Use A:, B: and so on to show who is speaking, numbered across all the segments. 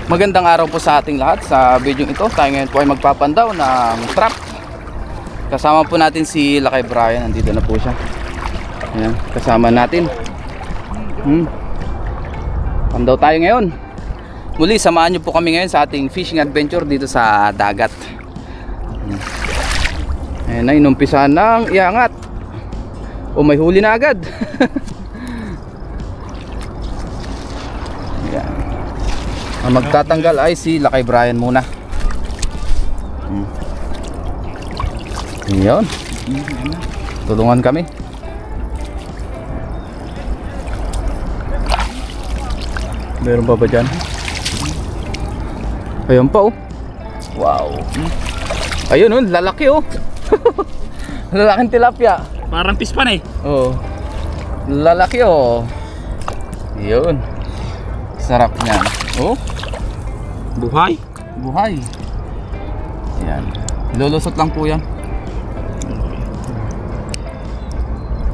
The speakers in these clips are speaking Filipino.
A: Magandang araw po sa ating lahat. Sa video ito, tayo ngayon po ay magpapandaw ng trap. Kasama po natin si Lakay Brian. Nandito na po siya. Ayan, kasama natin. Pandaw tayo ngayon. Muli, samahan niyo po kami ngayon sa ating fishing adventure dito sa dagat. Ayan na, inumpisahan ng iangat. O may huli na agad. Ayan. Ang magtatanggal ay si Lakay Brian muna. Ayan. Tulungan kami. Meron pa ba dyan? Ayun pa oh. Wow. Ayun oh, lalaki oh. Lalaking tilapia.
B: Parang pispan eh.
A: Oh. Lalaki oh. Ayun. Sarap niyan. Oh.
B: Buhay.
A: Buhay. Yan. Lulusot lang po yan.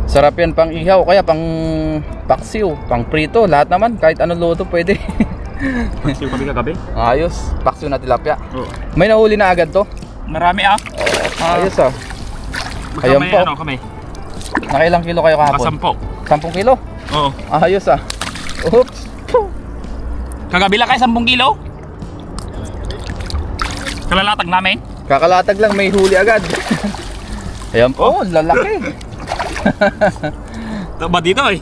A: Sarap yan pang ihaw, kaya pang paksiw, pang prito, lahat naman, kahit anong luto pwede.
B: Paksiw kami kagabi.
A: Ayos, paksiw na tilapia.
B: Oo.
A: May nahuli na agad to?
B: Marami ah.
A: Ayos ah. Ayan
B: Ayan
A: po.
B: ano kami?
A: Nakailang kilo kayo kahapon?
B: 10.
A: 10 kilo?
B: Oo.
A: Ayos ah. Oops.
B: Kagabi lang kayo 10 kilo. Kalalatag namin.
A: Kakalatag lang, may huli agad. Ayan po, lalaki.
B: Taba dito eh.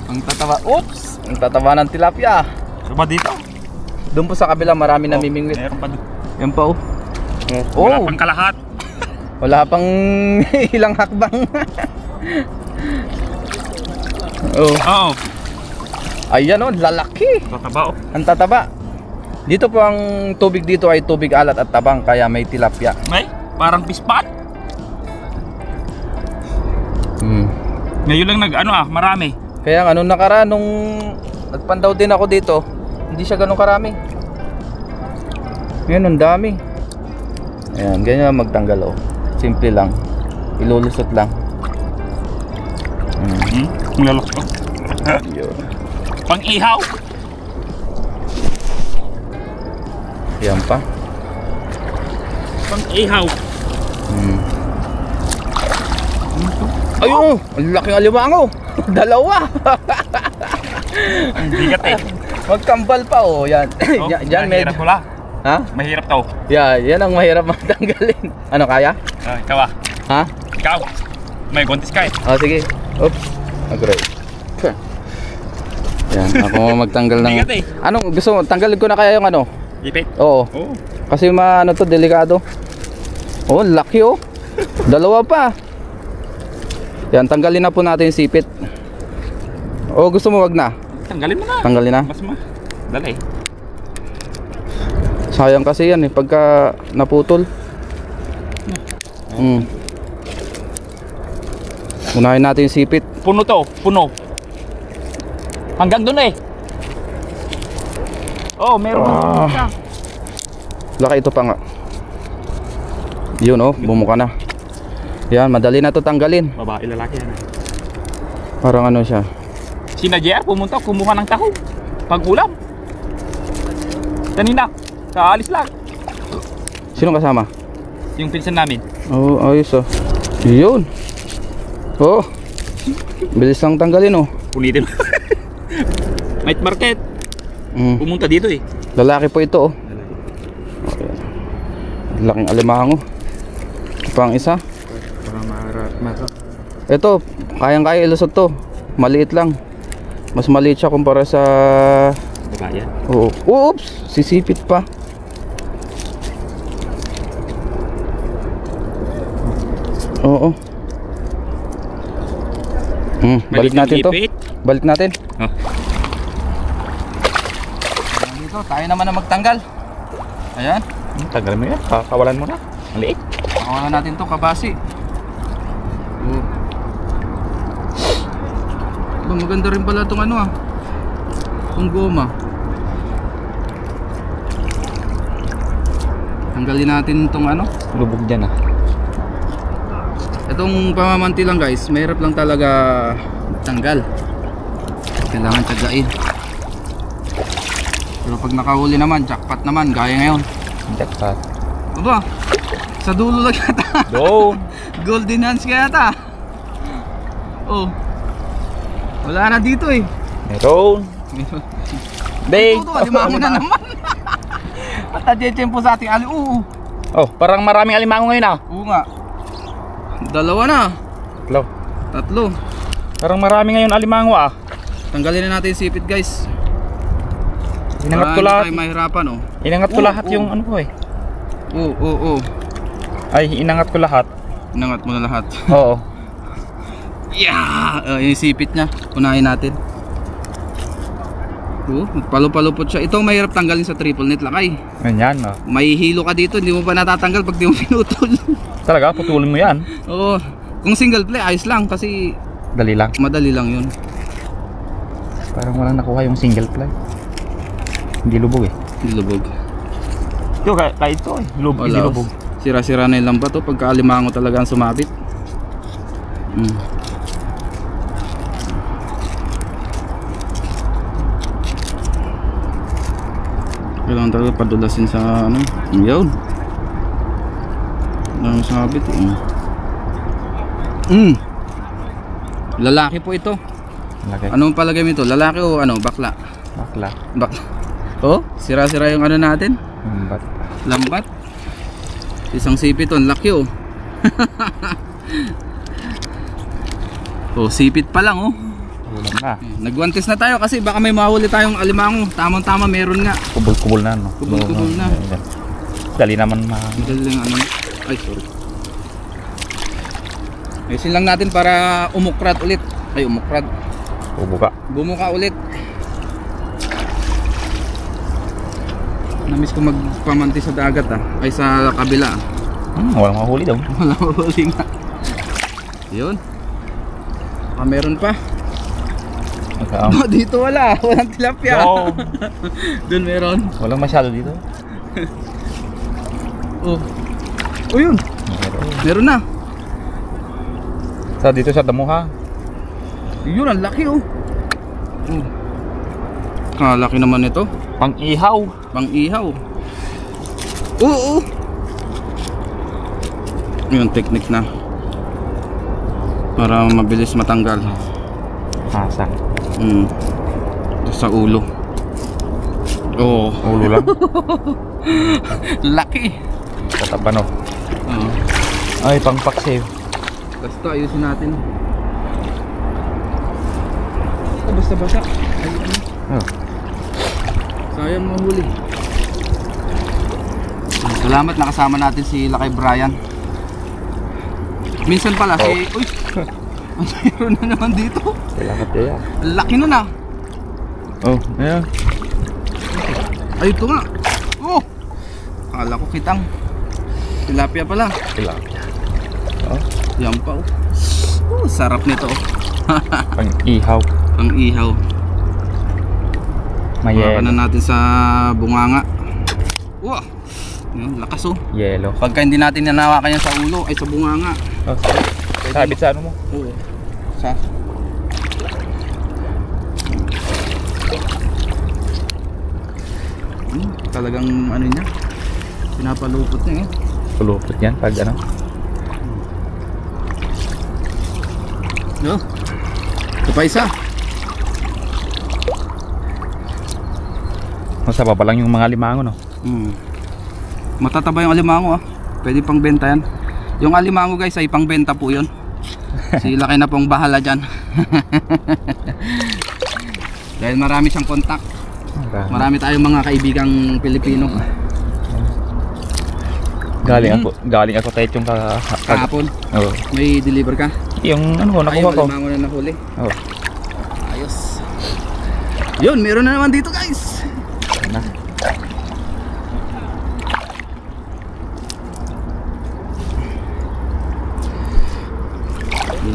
A: Ang tataba, oops, ang tataba ng tilapia.
B: Taba dito.
A: Doon po sa kabila marami namimingwit.
B: Meron pa doon.
A: Yan pa oh.
B: Wala pang kalahat.
A: Wala pang ilang hakbang. Oh.
B: Oo.
A: Ayan oh, lalaki.
B: Tataba oh.
A: Ang tataba. Dito po ang tubig dito ay tubig alat at tabang, kaya may tilapia.
B: May parang pispan. Ngayon lang nag ano ah, marami.
A: Kaya ano nakaraan nung nagpandaw din ako dito, hindi siya ganun karami. Ngayon ang dami. Ayan, ganyan lang magtanggal oh. Simple lang. Ilulusot lang.
B: Lalok oh.
A: Yun.
B: Pang ihaw.
A: Yan pa.
B: Pang ihaw.
A: Ayun, ang laking alimango. Dalawa.
B: Ang bigat eh.
A: Magkambal pa oh, yan.
B: Oh,
A: Diyan medyo.
B: mahirap wala.
A: Ha?
B: Mahirap to.
A: Yeah, yan ang mahirap matanggalin. Ano kaya?
B: Ikaw ah.
A: Ha?
B: Ikaw. May gontis ka eh.
A: Oh, sige. Oops. Agray. Yan, ako magtanggal ng.
B: Bigat eh.
A: Anong gusto mo? Tanggalin ko na kaya yung ano?
B: Ipit.
A: Oo.
B: Oo.
A: Kasi ano to, delikado. Oh, laki oh. Dalawa pa. Yan, tanggalin na po natin yung sipit. O gusto mo wag na?
B: Tanggalin mo na.
A: Tanggalin na?
B: Mas dali.
A: Sayang kasi yan eh, pagka naputol. Unahin natin yung sipit.
B: Puno to, puno. Hanggang doon eh. Oh, meron pa.
A: Laki ito pa nga. Yun oh, bumuka na. Yan, madali na to tanggalin.
B: Babae, lalaki yan.
A: Parang ano siya.
B: Sina JR pumunta, kumuha ng taho. Pag-ulam. Kanina, kaalis lang.
A: Sino kasama?
B: Yung pinsan namin.
A: Oh, ayos oh. Yun. Oh. Bilis lang tanggalin oh.
B: Punitin. Night market. Pumunta dito eh.
A: Lalaki po ito oh. Laking alimango. Pang isa. Ito, kayang-kaya ilusot to. Maliit lang. Mas maliit siya kumpara sa
B: babae.
A: Oo. Oops, sisipit pa. Oo. Balik natin to. Balik natin. Dito, tayo naman na magtanggal. Ayan.
B: Tanggalin mo yan, kawalan mo na. Maliit.
A: Kawalan natin to, kabasi. Maganda rin pala itong ano ah, itong goma. Tanggalin natin itong ano,
B: Lubog dyan ah.
A: itong pamamanti lang guys, mahirap lang talaga tanggal. Kailangan tiyagain. Pero pag nakahuli naman, jackpot naman, gaya ngayon.
B: Jackpot.
A: Aba, sa dulo lang yata.
B: Doon.
A: Golden hands kaya yata. Oh. Wala na dito eh.
B: Meron. Big.
A: Ito, alimango na naman. At adjectempo sa ating ali. Oo.
B: Oh, parang maraming alimango ngayon ah.
A: Oo nga. Dalawa na.
B: Tatlo.
A: Tatlo.
B: Parang marami ngayon alimango ah.
A: Tanggalin na natin yung sipit guys.
B: Inangat ko
A: Para
B: lahat.
A: hindi tayo mahirapan oh.
B: Inangat ko lahat yung ano ko eh.
A: Oo.
B: Ay, inangat ko lahat.
A: Inangat mo na lahat.
B: Oo.
A: Yeah! Yung sipit niya. Unahin natin. Palo-palupot siya. Ito mahirap tanggalin sa triple net lakay.
B: Ganyan ah.
A: May hilo ka dito, hindi mo pa natatanggal pag di mo pinutol.
B: Talaga, putulin mo yan.
A: Oo. Kung single play, ayos lang kasi
B: Dali lang.
A: madali lang yun.
B: Parang walang nakuha yung single ply. Hindi lubog eh.
A: Hindi lubog.
B: Ito, kahit ito eh. Lubog, hindi lubog.
A: Sira-sira na yung lambat to pagka alimango talaga ang sumabit. Kailangan talaga padulasin sa ano. Yun. Ang sabit Lalaki po ito.
B: Laki.
A: Anong palagay mo ito? Lalaki o ano? Bakla?
B: Bakla.
A: Oh, sira-sira yung ano natin.
B: Lambat.
A: Lambat. Isang sipit on, laki oh. Oh, sipit pa lang oh.
B: Ulam na.
A: Nagwantes na tayo kasi baka may mahuli tayong alimango. Tamang-tama meron nga.
B: Kubol-kubol na no.
A: Kubol-kubol na.
B: Dali naman
A: Madali lang ano. Ay, sorry. Ayusin lang natin para umukrad ulit. Ay, umukrad. Bumuka ulit. Namiss ko magpamanti sa dagat ah. Ay sa kabila.
B: Walang mahuli daw.
A: Walang mahuli nga. Yun. Baka meron pa. Oh, dito wala. Walang tilapia.
B: No.
A: Doon meron.
B: Walang masyado dito.
A: Oh. Oh yun. Meron na.
B: Sa dito sa damuha.
A: Yun ang laki oh. Kalaki naman ito.
B: Pang-ihaw.
A: Pang-ihaw. Oo. Yun technique na. Para mabilis matanggal.
B: Hasang.
A: Ito sa ulo. Oh.
B: Ulo lang.
A: Laki.
B: Tataba no.
A: Oo.
B: Ay, pang-paksiw.
A: Basta ayusin natin. Basta basa. Sayang mahuli. Salamat nakasama natin si Lakay Brian. Minsan pala si uy. Mayroon na naman dito.
B: Salamat kaya.
A: Laki nun ah.
B: Oh, ayan.
A: Ay ito nga. Oh. Akala ko kitang tilapia pala.
B: Tilapia. Oh,
A: yan pa oh. Sarap nito oh.
B: pang-ihaw.
A: Pang-ihaw. Hawakan na natin sa bunganga. Wow. Yun, lakas oh.
B: Yellow.
A: Pagka hindi natin nanawakan yan sa ulo ay sa bunganga.
B: Oh, sabit sa ano mo?
A: Oo. Sa talagang ano niya. Pinapalupot niya eh.
B: Pulupot yan pag ano.
A: Yo. Ito pa isa.
B: Nasa baba lang yung mga limango no.
A: Matataba yung alimango ah. Pwede pang benta yan. Yung alimango guys ay pang benta po yun. Sila kayo na pong bahala dyan. Dahil marami siyang kontak. Marami tayong mga kaibigang Pilipino.
B: Galing ako tayo yung
A: kahapon.
B: Oh.
A: May deliver ka?
B: Yung ano nakuha ko.
A: Yung alimango na nahuli.
B: Oh.
A: Ayos. Yun, meron na naman dito guys.
B: Na.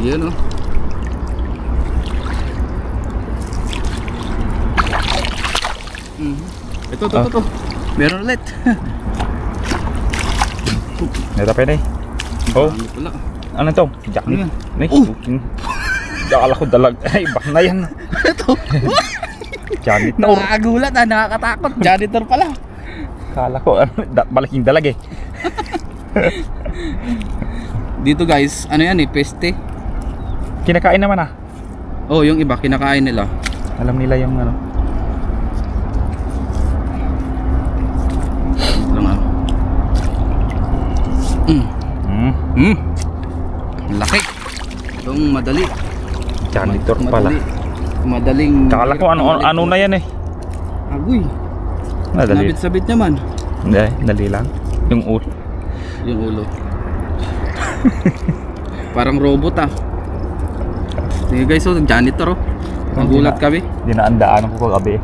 A: Yun oh. Ito. Meron ulit.
B: Neta pa yun eh. Oh.
A: Ano pala?
B: Ano ito? Jack
A: Ano yan?
B: Ay, Jakala ko dalag. Ay, bak na yan.
A: Ito.
B: Janitor.
A: Nakakagulat nakakatakot. Janitor pala.
B: Kala ko, malaking dalag eh.
A: Dito guys, ano yan eh, peste.
B: Kinakain naman ah.
A: Oh, yung iba, kinakain nila.
B: Alam nila yung ano.
A: Lang ah. Laki. Itong madali.
B: Janitor pala.
A: Madaling.
B: Kala ko ano na yan eh.
A: Agoy.
B: Nadali.
A: Nabit-sabit naman.
B: Hindi, dali lang. Yung ulo.
A: Yung ulo. Parang robot ah. Sige guys, oh, janitor oh. Nagulat kami.
B: Dinaandaan ko kagabi.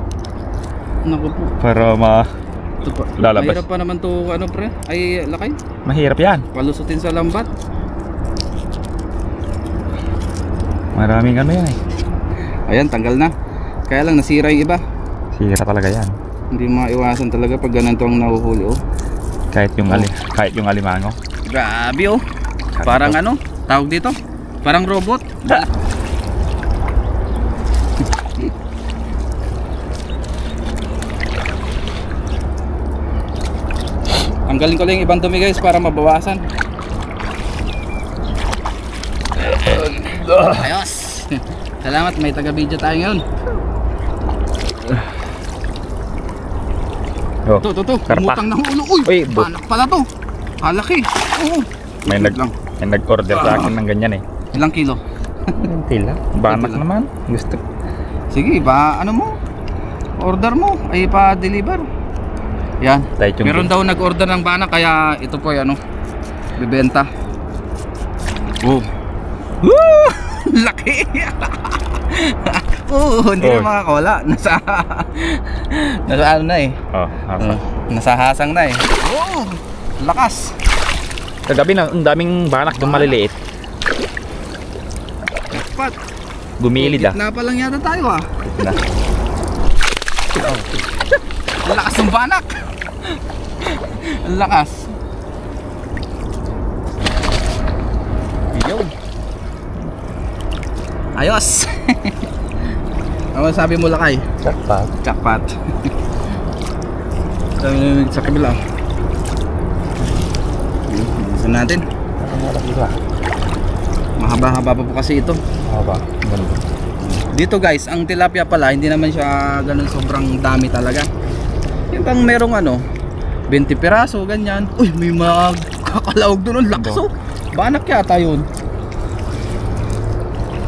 A: Naku po.
B: Para
A: Ito pa.
B: lalabas.
A: Mahirap pa naman to ano pre. Ay lakay.
B: Mahirap yan.
A: Palusutin sa lambat.
B: Maraming ano yan eh.
A: Ayan, tanggal na. Kaya lang nasira yung iba.
B: Sira talaga yan.
A: Hindi maiwasan talaga pag ganito ang nahuhuli oh.
B: Kahit yung alimango.
A: Grabe oh. Parang ano, tawag dito? Parang robot. Tanggalin ko lang yung ibang dumi guys para mabawasan. Ayos. Salamat, may taga-video tayo ngayon.
B: Oh,
A: Ito,
B: karpa.
A: umutang ng ulo. Uy,
B: Uy,
A: panak pala to. Halaki. Oo.
B: May nag-order sa akin ng ganyan eh.
A: Ilang kilo?
B: Tila. Banak
A: Tila.
B: naman. Gusto.
A: Sige, ano mo? Order mo, ay pa-deliver. Yan.
B: Dahil yung
A: Meron daw nag-order ng banak kaya ito po ay ano, bibenta. Oh. Woo! Laki. Hindi na makakawala. Nasa ano na eh.
B: Oh, hasa.
A: Nasa hasang na eh. Oh! Lakas.
B: Kagabi na, ang daming banak doon maliliit.
A: Dapat.
B: Gumilid ah.
A: Gitna pa lang yata tayo ah.
B: Na.
A: Ang lakas ng banak. Ang lakas. Yo. Ayos. Ano sabi mo lakay?
B: Jackpot.
A: Jackpot. Sa kabila. Bilisan natin. Mahaba-haba pa po kasi ito.
B: Mahaba. Ganda.
A: Dito guys, ang tilapia pala hindi naman siya ganun sobrang dami talaga. Yung bang merong ano 20 piraso ganyan. Uy, may magkakalawag doon, lakas oh. Banak yata yun.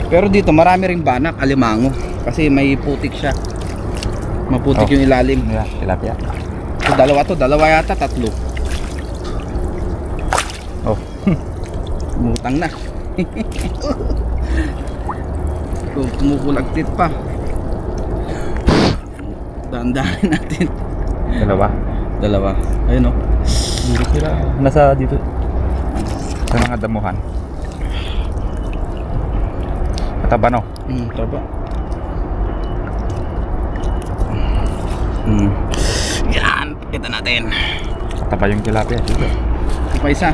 A: Pero dito marami ring banak, alimango. Kasi may putik siya. Maputik yung ilalim.
B: Yeah, tilapia.
A: Dalawa yata, tatlo.
B: Oh.
A: Umutang na. Kumukulagtit pa. Dahan-dahan natin. Dalawa. Ayun oh.
B: Dito sila. Nasa dito. Sa mga damuhan. Mataba no?
A: Taba. Yan, kita natin.
B: Mataba yung tilapia dito.
A: Ito pa isa.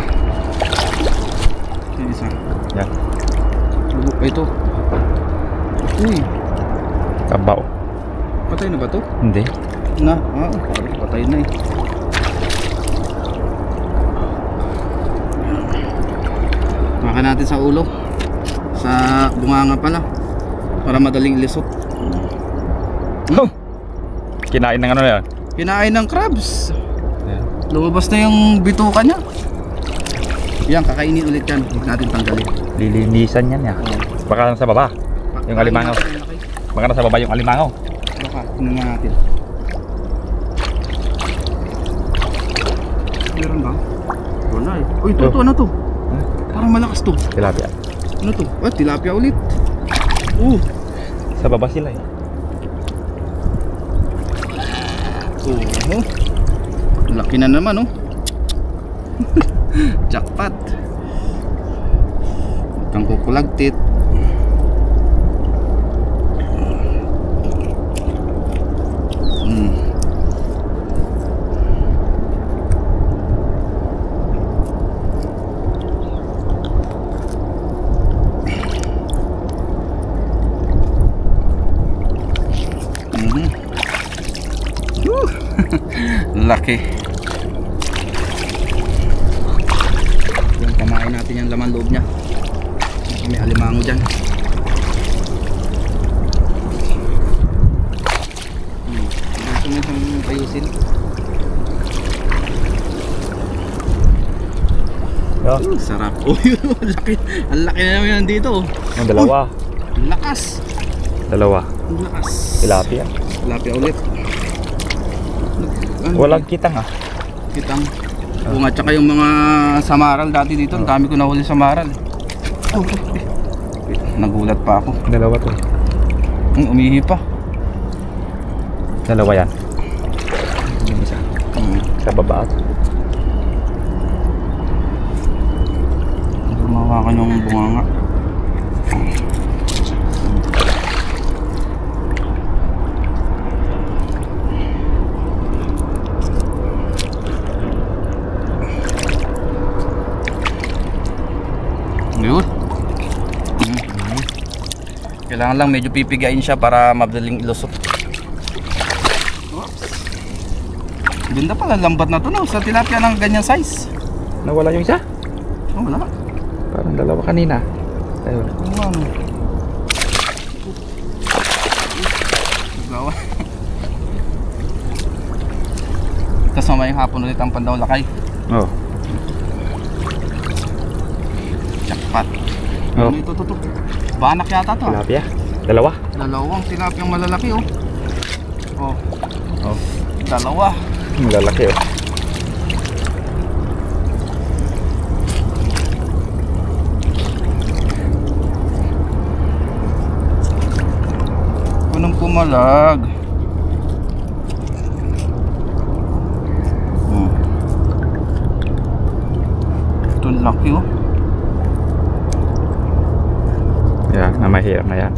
A: Isa.
B: Yan.
A: Ito. Uy,
B: Tabaw.
A: patay na ba to?
B: Hindi.
A: Parang patay na eh. Maka natin sa ulo. Sa bunganga pala. Para madaling ilisot.
B: Oh! Kinain ng ano yan?
A: Kinain ng crabs.
B: Yan.
A: Lumabas na yung bituka niya. Yan, kakainin ulit yan. Huwag natin tanggalin.
B: Lilinisan yan ya. Baka nasa baba. Yung alimangaw. Baka nasa baba yung alimangaw.
A: Baka, tingnan nga natin. Meron ba? Wala eh. Uy, ito, ano to? Parang malakas to.
B: Tilapia.
A: Ano to? Tilapia ulit.
B: Sa baba sila eh.
A: Laki na naman oh. Jackpot. Kang kukulagtit. Laki. Yung kamain natin yung laman loob niya. May alimango dyan. Gusto mo itong payusin. Sarap. Oh, yun. Laki. Ang laki na naman yan dito.
B: Ang dalawa.
A: Ang lakas.
B: Dalawa.
A: Ang lakas.
B: Tilapia.
A: Tilapia ulit.
B: Walang kitang ah.
A: Kitang. Oo nga, tsaka yung mga samaral dati dito. Ang dami ko nahuli samaral. Oh, nagulat pa ako.
B: Dalawa to.
A: Umihi pa.
B: Dalawa yan. Yung isa. Sa baba.
A: Gumawa ka ng bunganga. Yun. Kailangan lang medyo pipigain siya para madaling ilusot. Ganda pala, lambat na to, no? Sa tilapia ng ganyang size.
B: Nawala yung isa?
A: Oh, wala.
B: Parang dalawa kanina. Ayun.
A: Wow. Gawa. Kasama yung hapon ulit ang Pandaw Lakay.
B: Oh.
A: Jackpot.
B: Oh.
A: Ano ito? Banak yata to.
B: Tilapia. Dalawa.
A: Dalawang tilapiyang malalaki, oh. Oh.
B: Oh.
A: Dalawa.
B: Malalaki oh.
A: Punong pumalag. Ito laki, oh.
B: Yan, na mahirap na yan.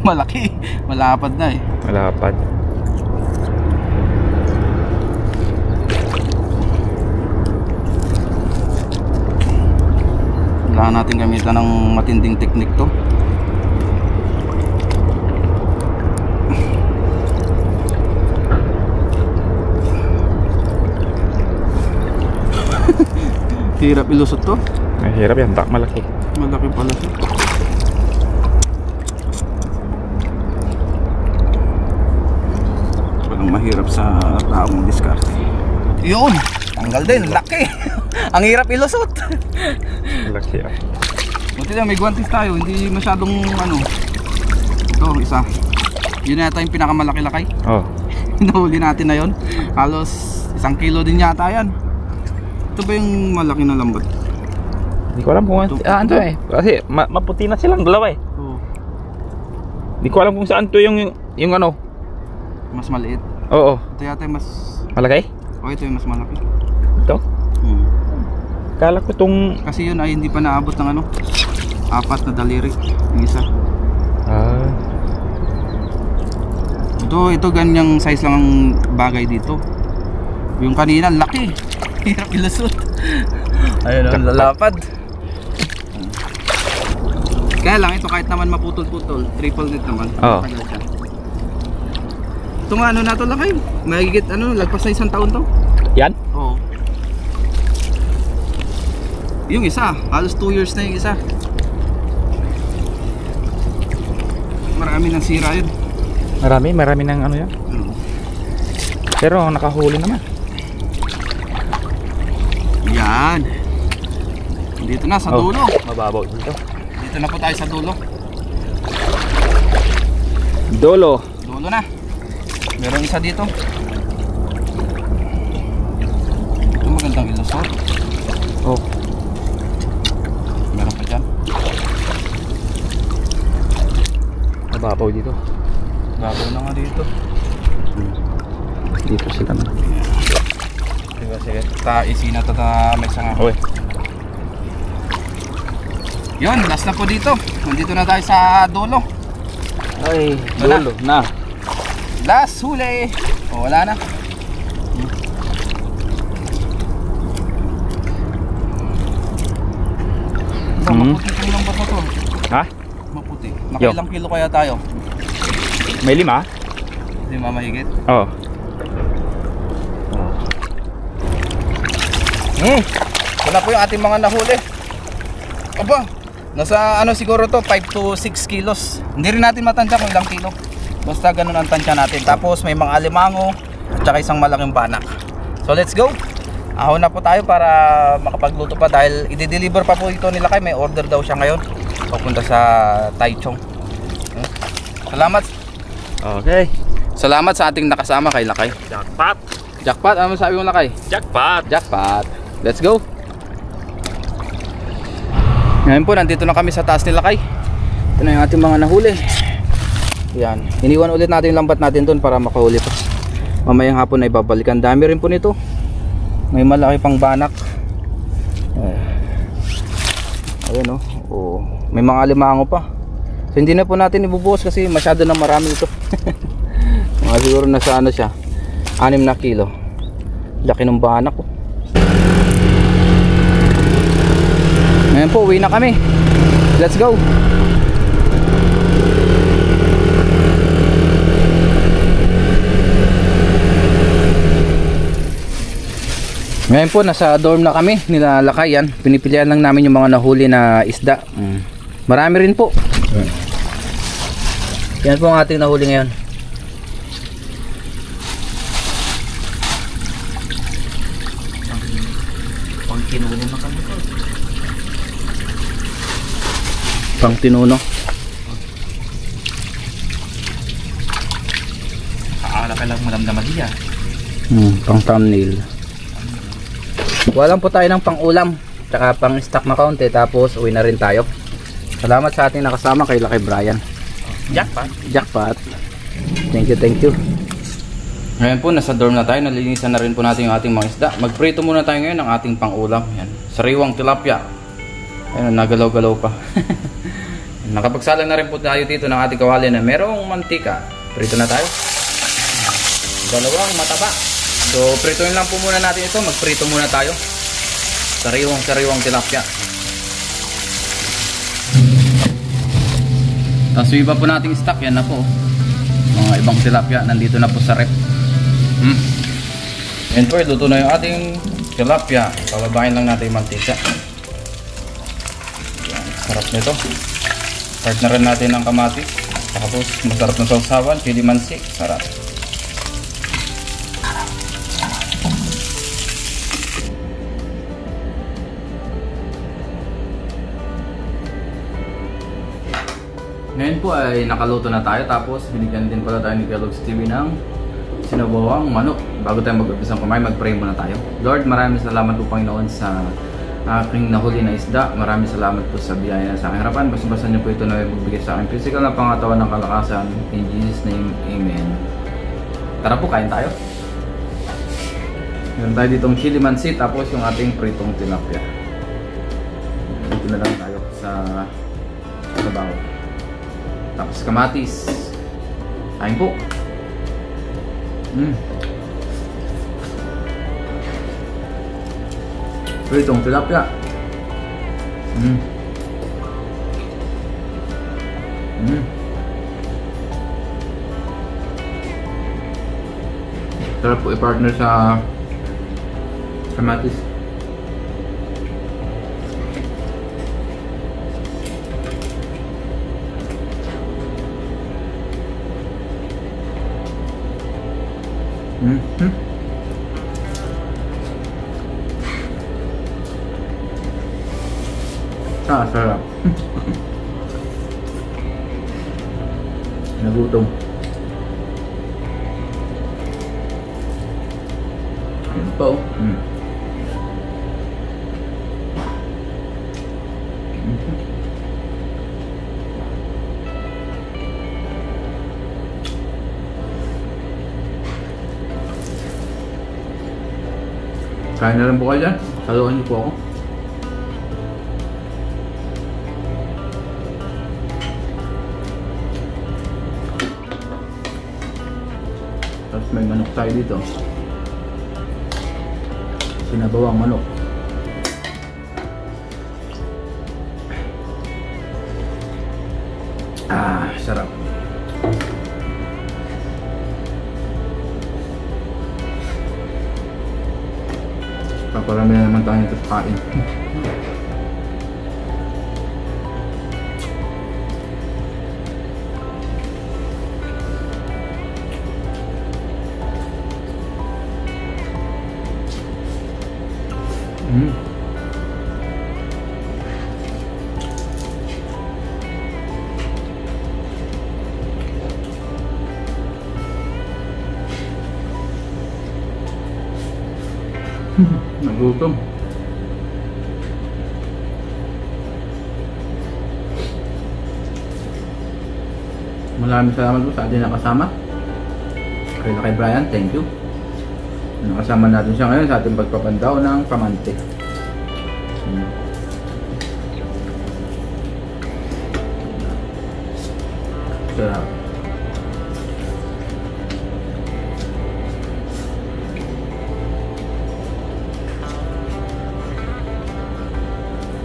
A: Malaki. Malapad na eh.
B: Malapad.
A: Kailangan natin gamitan ng matinding teknik to. Hirap ilusot to.
B: Mahirap yan, tak malaki.
A: Malaki pala siya. Parang mahirap sa taong diskarte. Yun! Tanggal din, laki! Ang hirap ilusot!
B: Malaki ah.
A: Buti lang, may guwantes tayo, hindi masyadong ano. Ito, isa. Yun yata yung pinakamalaki-lakay.
B: Oh.
A: Nahuli natin na yun. Halos 1 kilo din yata yan. Ito ba yung malaki na lambat?
B: Hindi ko alam kung ano eh. Kasi maputi na silang dalawa eh.
A: Oo.
B: Hindi ko alam kung saan to yung ano.
A: Mas maliit.
B: Oo.
A: Ito yata yung mas...
B: Malaki?
A: O, ito yung mas malaki.
B: Ito? Kala ko tong...
A: Kasi yun ay hindi pa naabot ng ano, 4 na daliri. Yung isa.
B: Ah.
A: Ito ganyang size lang ang bagay dito. Yung kanina, laki. Hirap ilusot. Ayun, ang lalapad. Kaya lang ito, kahit naman maputol-putol, triple net naman.
B: Oo.
A: Ito nga, ano na to lang kayo. Mahigit, ano, lagpas na 1 taon to.
B: Yan?
A: Oo. Yung isa, halos 2 years na yung isa. Marami nang sira yun.
B: Marami ng ano yan. Pero nakahuli naman.
A: Yan. Dito na sa dulo.
B: Mababaw dito.
A: Dito na po tayo sa dulo.
B: Dolo.
A: Dulo na. Meron isa dito. Ito magandang ilusot.
B: Oh.
A: Meron pa dyan.
B: Mababaw dito.
A: Babaw na nga dito.
B: Dito sila na.
A: Sige. Isi na may sanga.
B: Oy.
A: Yun, last na po dito. Nandito na tayo sa dulo.
B: Ay,
A: Wala.
B: dulo na.
A: Last huli. O, wala na. Maputi yung lambat na to.
B: Ha?
A: Maputi.
B: Yo.
A: Nakailang kilo kaya tayo?
B: May 5?
A: Hindi mamahigit.
B: Oo.
A: Ito na po yung ating mga nahuli. Aba, nasa ano siguro to, 5 to 6 kilos. Hindi rin natin matansya kung ilang kilo. Basta ganun ang tansya natin. Tapos may mga alimango at saka isang malaking banak. So let's go. Ahon na po tayo para makapagluto pa dahil i-deliver pa po ito nila kay. May order daw siya ngayon papunta sa Taichung. Salamat. Okay. Salamat sa ating nakasama kay Lakay.
B: Jackpot!
A: Jackpot, ano masabi mo Lakay?
B: Jackpot!
A: Jackpot. Let's go. Ngayon po, nandito na kami sa taas ni Lakay. Ito na yung ating mga nahuli. Yan. Iniwan ulit natin yung lambat natin doon para makahuli pa. Mamayang hapon na ibabalikan. Dami rin po nito. May malaki pang banak. Ayan o. Oh. May mga limango pa. So hindi na po natin ibubuhos kasi masyado na marami ito. Mga siguro nasa ano siya, 6 na kilo. Laki ng banak ko. Ngayon po, uwi na kami. Let's go. Ngayon po, nasa dorm na kami, nilalakay yan. Pinipilian lang namin yung mga nahuli na isda. Marami rin po. Yan po ang ating nahuli ngayon. Pang tinuno na kami po. Pang tinuno.
B: Kaala ka lang malamdaman diya.
A: Pang thumbnail. Walang po tayo ng pang-ulam, tsaka pang-stock na kaunti, tapos uwi na rin tayo. Salamat sa ating nakasama kay Lakay Brian.
B: Jackpot!
A: Jackpot. Thank you. Ngayon po, nasa dorm na tayo. Nalinisan na rin po natin yung ating mga isda. Magprito muna tayo ngayon ng ating pang-ulam. Yan. Sariwang tilapia. Ayun, nagalaw-galaw pa. Nakapagsalang na rin po tayo dito ng ating kawali na merong mantika. Prito na tayo. Dalawang mataba. So, prituin lang po muna natin ito. Magprito muna tayo. Sariwang tilapia. Tapos yung iba po nating stock, yan na po. Mga ibang tilapia, nandito na po sa rep. Yan po, luto na yung ating tilapia. Pababain lang natin yung mantika. Yan, sarap nito. Start na rin natin ng kamatis. Tapos masarap na sausawan, chili mansi. Sarap. Ngayon po ay nakaluto na tayo, tapos binigyan din pala tayo ni Kellogg's TV ng sinabawang manok. Bago tayo mag-umpisang kumain, mag-pray muna tayo. Lord, maraming salamat po Panginoon sa aking nahuli na isda. Maraming salamat po sa biyaya sa aking harapan. Basta-basta niyo po ito na magbigay sa akin physical na pangatawan ng kalakasan. In Jesus' name, Amen. Tara po, kain tayo. Meron tayo ditong chili mansi, tapos yung ating pritong tilapia. Dito na lang tayo sa sabaw. Tapos kamatis. Kain po. Pritong tilapia. Sarap po i-partner sa kamatis. Sarap. Nagutom. Ayan pa oh. Kain na rin po kayo dyan. Saluhan niyo po ako. Tapos may manok tayo dito. Sinabawang manok. Sarap. Naparami na naman tayo ito sa kain. Nagutom. Maraming salamat po sa ating nakasama. Kay Brian, thank you. Nakasama natin siya ngayon sa ating pagpapandaw ng pamante. Sarap.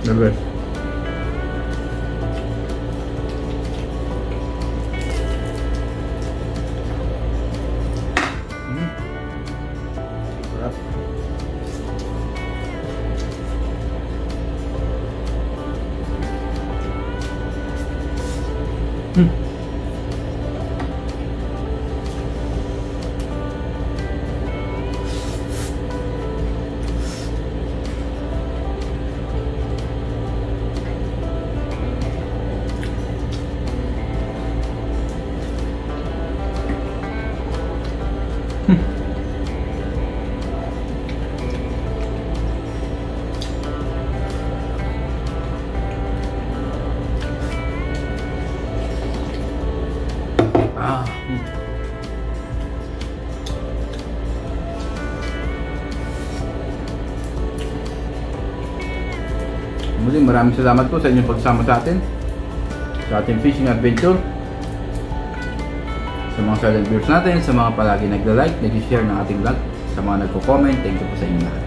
A: The best. Sarap. Muli, maraming salamat po sa inyong pagsama sa atin sa ating fishing adventure, sa mga silent viewers natin, sa mga palagi nagla-like, nag-share ng ating vlog, sa mga nagko-comment. Thank you po sa inyo lahat.